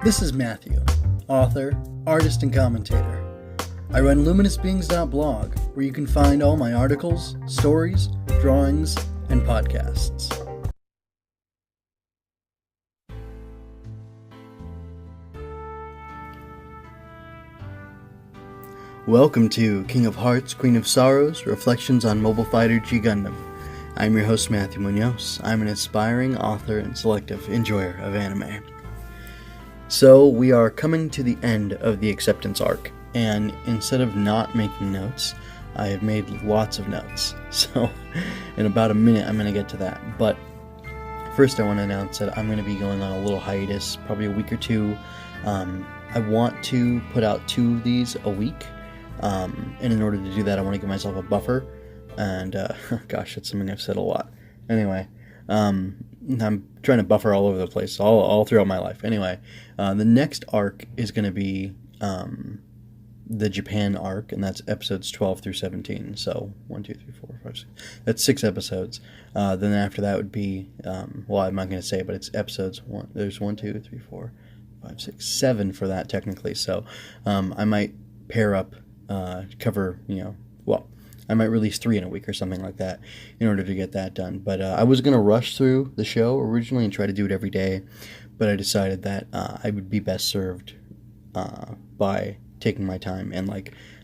This is Matthew, author, artist, and commentator. I run luminousbeings.blog, where you can find all my articles, stories, drawings, and podcasts. Welcome to King of Hearts, Queen of Sorrows, Reflections on Mobile Fighter G Gundam. I'm your host, Matthew Munoz. I'm an aspiring author and selective enjoyer of anime. So, we are coming to the end of the acceptance arc, and instead of not making notes, I have made lots of notes. So, in about a minute, I'm going to get to that. But first, I want to announce that I'm going to be going on a little hiatus, probably a week or two. I want to put out 2 of these a week. And in order to do that, I want to give myself a buffer, and, gosh, that's something I've said a lot. Anyway, I'm trying to buffer all over the place, all throughout my life. Anyway, the next arc is going to be, the Japan arc, and that's episodes 12 through 17, so 1, 2, 3, 4, 5, 6, that's 6 episodes. Then after that would be, well, I'm not going to say, but it's episodes, there's 1, 2, 3, 4, 5, 6, 7 for that, technically, so, I might pair up, cover, I might release 3 in a week or something like that in order to get that done. But I was going to rush through the show originally and try to do it every day, but I decided that I would be best served by taking my time. And,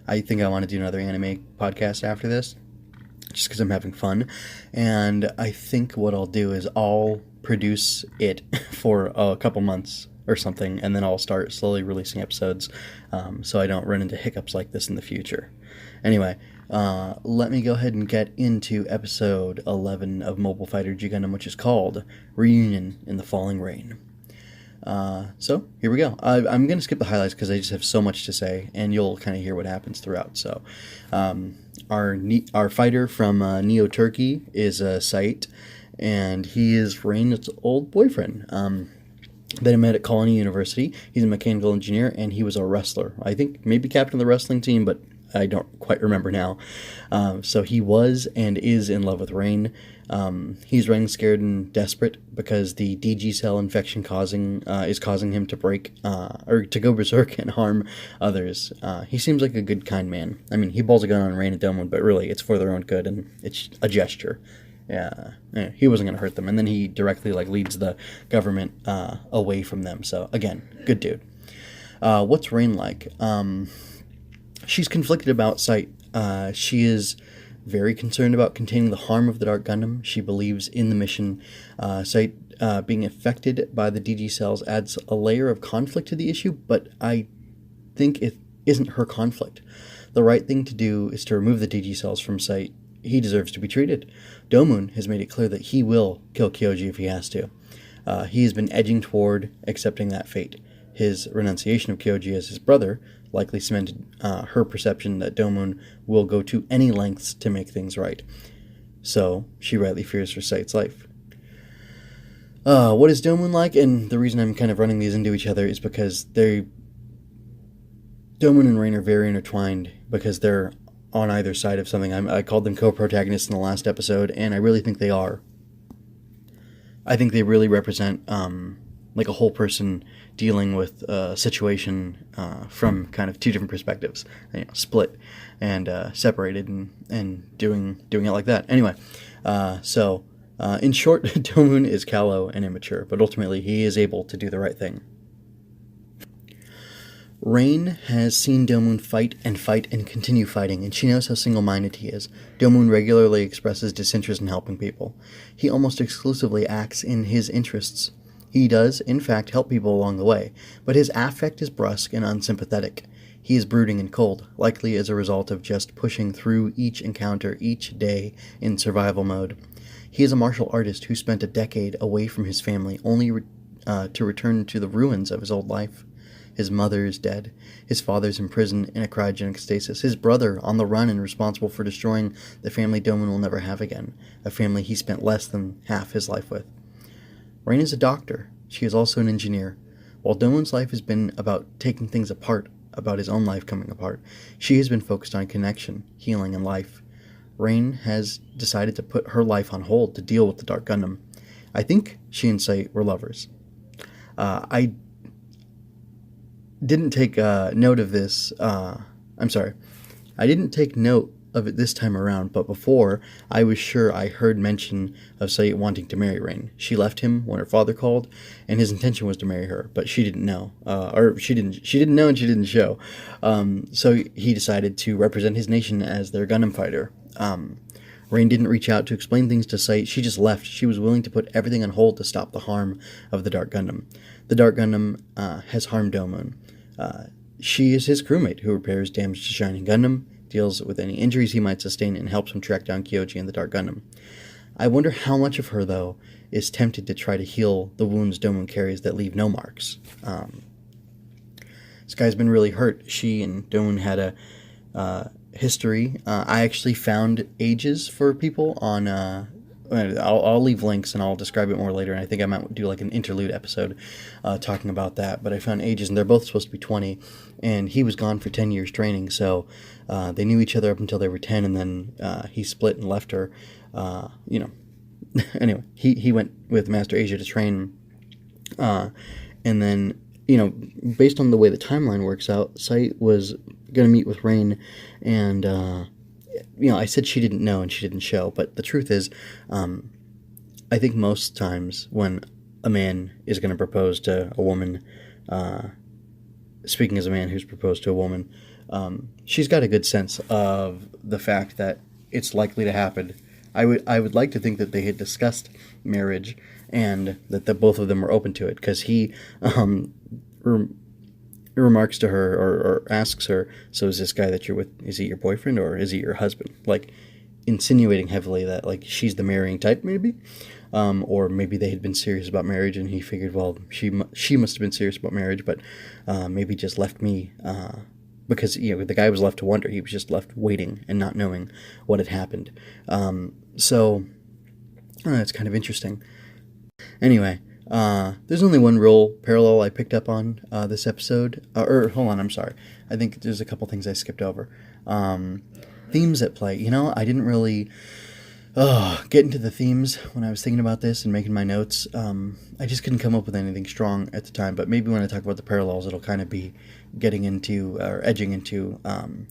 I think I want to do another anime podcast after this, just because I'm having fun. And I think what I'll do is I'll produce it for a couple months or something, and then I'll start slowly releasing episodes so I don't run into hiccups like this in the future. Anyway, let me go ahead and get into episode 11 of Mobile Fighter G Gundam, which is called Reunion in the Falling Rain. So, here we go. I'm going to skip the highlights because I just have so much to say, and you'll kind of hear what happens throughout. So, our fighter from Neo Turkey is Sait, and he is Rain's old boyfriend. That I met at Colony University. He's a mechanical engineer, and he was a wrestler. I think maybe captain of the wrestling team, but I don't quite remember now. So he was and is in love with Rain. He's Rain scared and desperate because the DG cell infection is causing him to break or to go berserk and harm others. He seems like a good, kind man. I mean, he balls a gun on Rain and Domon, but really, it's for their own good, and it's a gesture. Yeah, he wasn't going to hurt them. And then he directly leads the government away from them. So, again, good dude. What's Rain like? She's conflicted about Sait. She is very concerned about containing the harm of the Dark Gundam. She believes in the mission. Sait being affected by the DG cells adds a layer of conflict to the issue, but I think it isn't her conflict. The right thing to do is to remove the DG cells from Sait. He deserves to be treated. Domon has made it clear that he will kill Kyoji if he has to. He has been edging toward accepting that fate. His renunciation of Kyoji as his brother likely cemented her perception that Domon will go to any lengths to make things right. So, she rightly fears for Sait's life. What is Domon like? And the reason I'm kind of running these into each other is because Domon and Rain are very intertwined because they're on either side of something. I called them co-protagonists in the last episode, and I really think they are. I think they really represent a whole person dealing with a situation from kind of 2 different perspectives, split and separated and doing it like that. Anyway, so in short, Domon is callow and immature, but ultimately he is able to do the right thing. Rain has seen Domon fight and continue fighting, and she knows how single-minded he is. Domon regularly expresses disinterest in helping people. He almost exclusively acts in his interests. He does, in fact, help people along the way, but his affect is brusque and unsympathetic. He is brooding and cold, likely as a result of just pushing through each encounter each day in survival mode. He is a martial artist who spent a decade away from his family, only to return to the ruins of his old life. His mother is dead. His father's in prison in a cryogenic stasis. His brother on the run and responsible for destroying the family Domon will never have again, a family he spent less than half his life with. Rain is a doctor. She is also an engineer. While Domon's life has been about taking things apart, about his own life coming apart, she has been focused on connection, healing, and life. Rain has decided to put her life on hold to deal with the Dark Gundam. I think she and Sait were lovers. didn't take note of this. I'm sorry. I didn't take note of it this time around, but before, I was sure I heard mention of Sayit wanting to marry Rain. She left him when her father called, and his intention was to marry her, but she didn't know. Or she didn't know and she didn't show. So he decided to represent his nation as their Gundam fighter. Rain didn't reach out to explain things to Sayit. She just left. She was willing to put everything on hold to stop the harm of the Dark Gundam. The Dark Gundam has harmed Domon. She is his crewmate who repairs damage to Shining Gundam, deals with any injuries he might sustain, and helps him track down Kyoji and the Dark Gundam. I wonder how much of her, though, is tempted to try to heal the wounds Domon carries that leave no marks. This guy's been really hurt. She and Domon had a history. I actually found ages for people on... I'll leave links and I'll describe it more later, and I think I might do like an interlude episode talking about that, but I found ages, and they're both supposed to be 20, and he was gone for 10 years training, so they knew each other up until they were 10, and then he split and left her. Anyway, he went with Master Asia to train, and then, based on the way the timeline works out, Sayit was going to meet with Rain, and I said she didn't know and she didn't show, but the truth is, I think most times when a man is going to propose to a woman, speaking as a man who's proposed to a woman, she's got a good sense of the fact that it's likely to happen. I would like to think that they had discussed marriage and that both of them were open to it, because he remarks to her or asks her, so is this guy that you're with, is he your boyfriend or is he your husband? Like, insinuating heavily that, like, she's the marrying type, maybe. Or maybe they had been serious about marriage and he figured, well, she must have been serious about marriage, but maybe just left me, because, the guy was left to wonder. He was just left waiting and not knowing what had happened. So, it's kind of interesting. Anyway, there's only one real parallel I picked up on this episode. Hold on, I'm sorry. I think there's a couple things I skipped over. Themes at play. I didn't really get into the themes when I was thinking about this and making my notes. I just couldn't come up with anything strong at the time, but maybe when I talk about the parallels, it'll kind of be getting into, or edging into,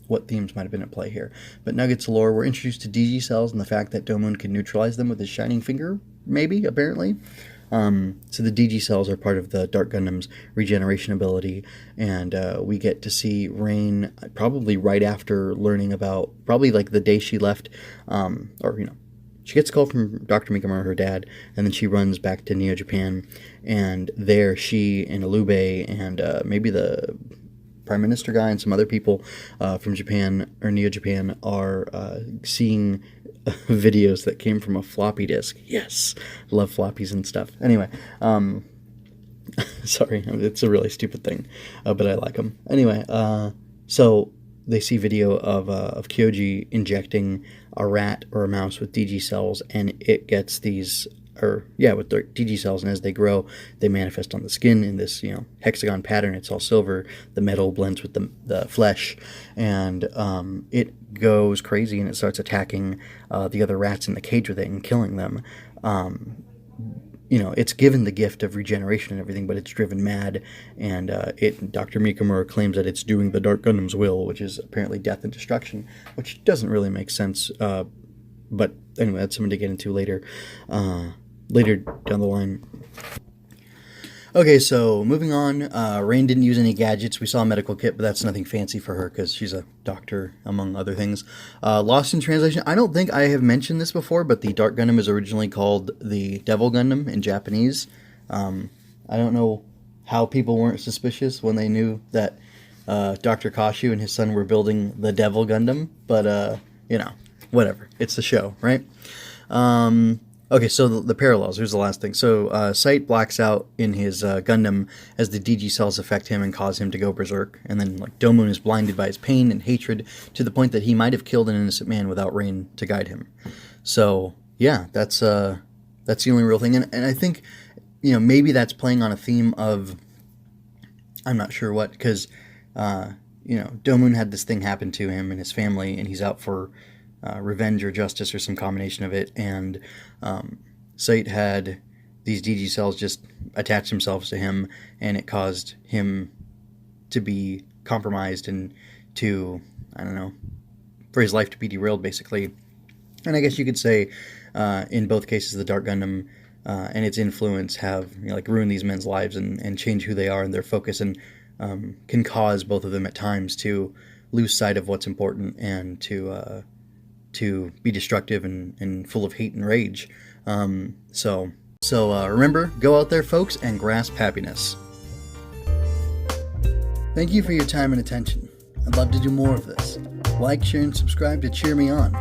what themes might have been at play here. But Nuggets lore, we're introduced to DG cells and the fact that Domon can neutralize them with his shining finger, maybe, apparently. So the DG cells are part of the Dark Gundam's regeneration ability, and we get to see Rain probably right after learning about, probably like the day she left, she gets a call from Dr. Mikamura, her dad, and then she runs back to Neo Japan, and there she and Alube and maybe the Prime Minister guy and some other people from Japan, or Neo Japan, are seeing videos that came from a floppy disk. Yes, love floppies and stuff. Anyway, sorry, it's a really stupid thing, but I like them. Anyway, so they see video of Kyoji injecting a rat or a mouse with DG cells, and it gets these, with their DG cells, and as they grow, they manifest on the skin in this, hexagon pattern. It's all silver. The metal blends with the flesh, and it goes crazy, and it starts attacking the other rats in the cage with it and killing them. It's given the gift of regeneration and everything, but it's driven mad, and Dr. Mikamura claims that it's doing the Dark Gundam's will, which is apparently death and destruction, which doesn't really make sense, but anyway, that's something to get into later down the line. Okay, so moving on, Rain didn't use any gadgets. We saw a medical kit, but that's nothing fancy for her because she's a doctor, among other things. Lost in translation, I don't think I have mentioned this before, but the Dark Gundam is originally called the Devil Gundam in Japanese. I don't know how people weren't suspicious when they knew that Dr. Kashu and his son were building the Devil Gundam, but, whatever. It's the show, right? Okay, so the parallels. Here's the last thing. So Sayit blacks out in his Gundam as the DG cells affect him and cause him to go berserk. And then Domon is blinded by his pain and hatred to the point that he might have killed an innocent man without Rain to guide him. So yeah, that's the only real thing. And I think maybe that's playing on a theme of, I'm not sure what, because Domon had this thing happen to him and his family, and he's out for revenge or justice or some combination of it, and Sayit had these DG cells just attach themselves to him, and it caused him to be compromised and to, I don't know, for his life to be derailed, basically. And I guess you could say, in both cases, the Dark Gundam and its influence have ruined these men's lives and change who they are and their focus, and can cause both of them at times to lose sight of what's important and to be destructive and full of hate and rage. So remember, go out there, folks, and grasp happiness. Thank you for your time and attention. I'd love to do more of this. Like, share, and subscribe to cheer me on,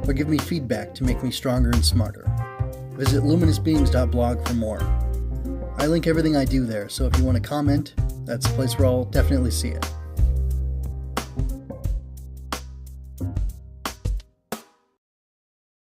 or give me feedback to make me stronger and smarter. Visit luminousbeings.blog for more. I link everything I do there, so if you want to comment, that's a place where I'll definitely see it.